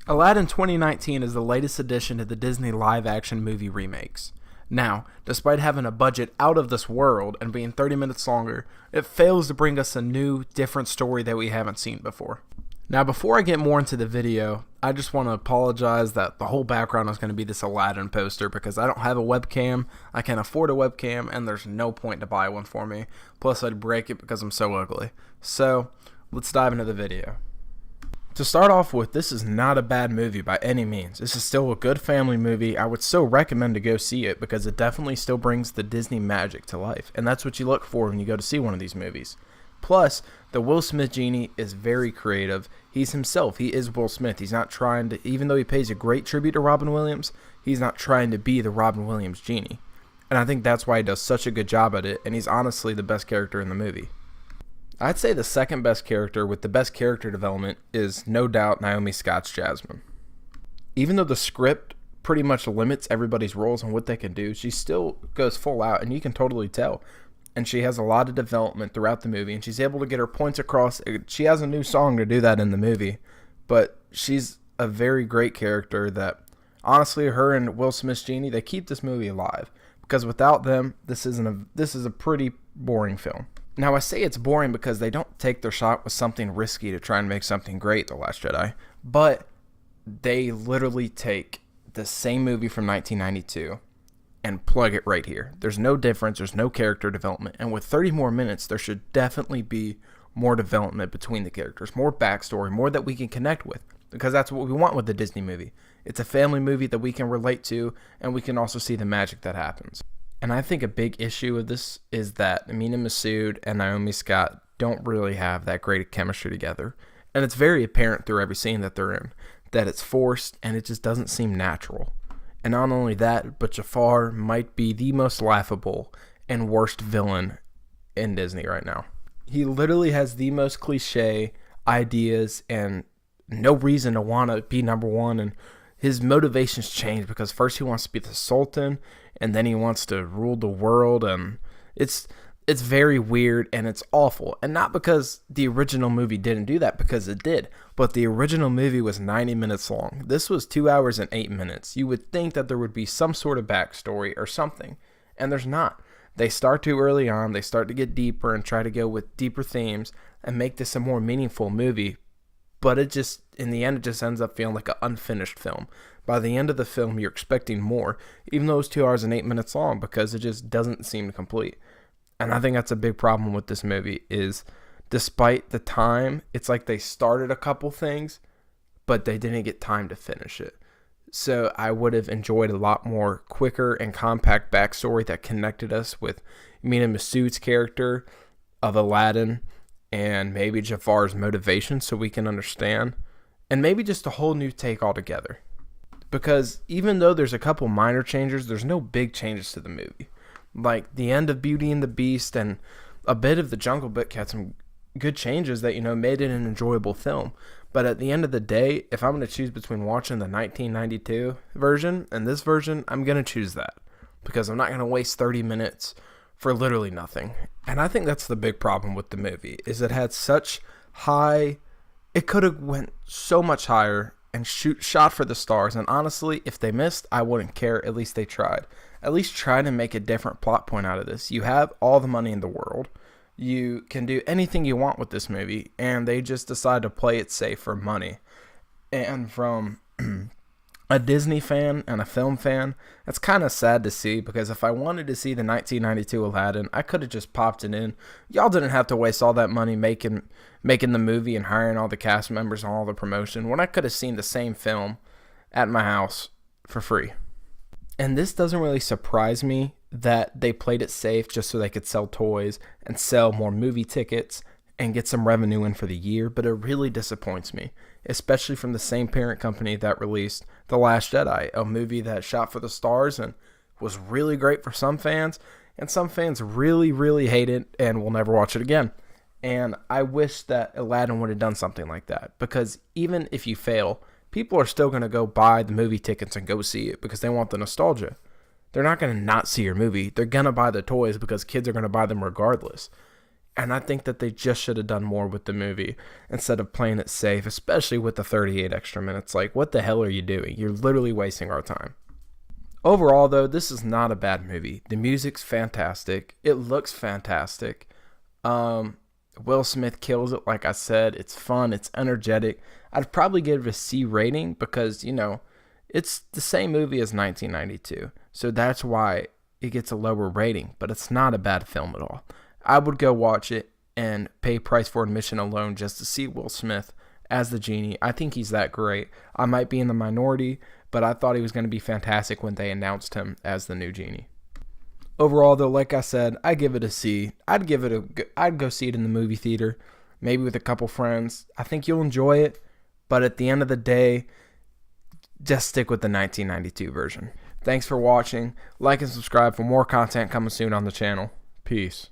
Aladdin 2019 is the latest addition to the Disney live-action movie remakes. Now, despite having a budget out of this world and being 30 minutes longer, it fails to bring us a new, different story that we haven't seen before. Now, before I get more into the video, I just want to apologize that the whole background is going to be this Aladdin poster because I don't have a webcam, I can't afford a webcam, and there's no point to buy one for me. Plus, I'd break it because I'm so ugly. So, let's dive into the video. To start off with, this is not a bad movie by any means. This is still a good family movie. I would still recommend to go see it because it definitely still brings the Disney magic to life. And that's what you look for when you go to see one of these movies. Plus, the Will Smith genie is very creative. He's himself. He is Will Smith. He's not trying to, even though he pays a great tribute to Robin Williams, he's not trying to be the Robin Williams genie. And I think that's why he does such a good job at it, and he's honestly the best character in the movie. I'd say the second best character with the best character development is no doubt Naomi Scott's Jasmine. Even though the script pretty much limits everybody's roles and what they can do, she still goes full out, and you can totally tell. And she has a lot of development throughout the movie, and she's able to get her points across. She has a new song to do that in the movie, but she's a very great character that, honestly, her and Will Smith's genie, they keep this movie alive. Because without them, this is a pretty boring film. Now, I say it's boring because they don't take their shot with something risky to try and make something great, The Last Jedi, but they literally take the same movie from 1992 and plug it right here. There's no difference, there's no character development, and with 30 more minutes, there should definitely be more development between the characters, more backstory, more that we can connect with, because that's what we want with the Disney movie. It's a family movie that we can relate to, and we can also see the magic that happens. And I think a big issue of this is that Amina Massoud and Naomi Scott don't really have that great chemistry together. And it's very apparent through every scene that they're in, that it's forced and it just doesn't seem natural. And not only that, but Jafar might be the most laughable and worst villain in Disney right now. He literally has the most cliche ideas and no reason to want to be number one, and his motivations change because first he wants to be the Sultan, and then he wants to rule the world, and it's very weird, and it's awful. And not because the original movie didn't do that, because it did, but the original movie was 90 minutes long. This was 2 hours and 8 minutes. You would think that there would be some sort of backstory or something, and there's not. They start too early on, they start to get deeper and try to go with deeper themes and make this a more meaningful movie, but it just, in the end, it just ends up feeling like an unfinished film. By the end of the film, you're expecting more, even though it's 2 hours and 8 minutes long, because it just doesn't seem complete. And I think that's a big problem with this movie, is despite the time, it's like they started a couple things, but they didn't get time to finish it. So I would have enjoyed a lot more quicker and compact backstory that connected us with Amina Massoud's character of Aladdin, and maybe Jafar's motivation so we can understand, and maybe just a whole new take altogether. Because even though there's a couple minor changes, there's no big changes to the movie. Like the end of Beauty and the Beast and a bit of the Jungle Book had some good changes that, made it an enjoyable film. But at the end of the day, if I'm going to choose between watching the 1992 version and this version, I'm going to choose that. Because I'm not going to waste 30 minutes for literally nothing. And I think that's the big problem with the movie, is it had such high, it could have went so much higher and shot for the stars. And honestly, if they missed, I wouldn't care. At least they tried. At least try to make a different plot point out of this. You have all the money in the world. You can do anything you want with this movie, and they just decide to play it safe for money. And from a Disney fan and a film fan, that's kind of sad to see, because if I wanted to see the 1992 Aladdin, I could have just popped it in. Y'all didn't have to waste all that money making the movie and hiring all the cast members and all the promotion, when I could have seen the same film at my house for free. And this doesn't really surprise me that they played it safe just so they could sell toys and sell more movie tickets and get some revenue in for the year, but it really disappoints me, especially from the same parent company that released The Last Jedi, a movie that shot for the stars and was really great for some fans, and some fans really, really hate it and will never watch it again. And I wish that Aladdin would have done something like that, because even if you fail, people are still going to go buy the movie tickets and go see it because they want the nostalgia. They're not going to not see your movie. They're going to buy the toys because kids are going to buy them regardless. And I think that they just should have done more with the movie instead of playing it safe, especially with the 38 extra minutes. Like, what the hell are you doing? You're literally wasting our time. Overall, though, this is not a bad movie. The music's fantastic. It looks fantastic. Will Smith kills it, like I said. It's fun. It's energetic. I'd probably give it a C rating because, it's the same movie as 1992. So that's why it gets a lower rating. But it's not a bad film at all. I would go watch it and pay price for admission alone just to see Will Smith as the genie. I think he's that great. I might be in the minority, but I thought he was going to be fantastic when they announced him as the new genie. Overall, though, like I said, I give it a C. I'd go see it in the movie theater, maybe with a couple friends. I think you'll enjoy it, but at the end of the day, just stick with the 1992 version. Thanks for watching. Like and subscribe for more content coming soon on the channel. Peace.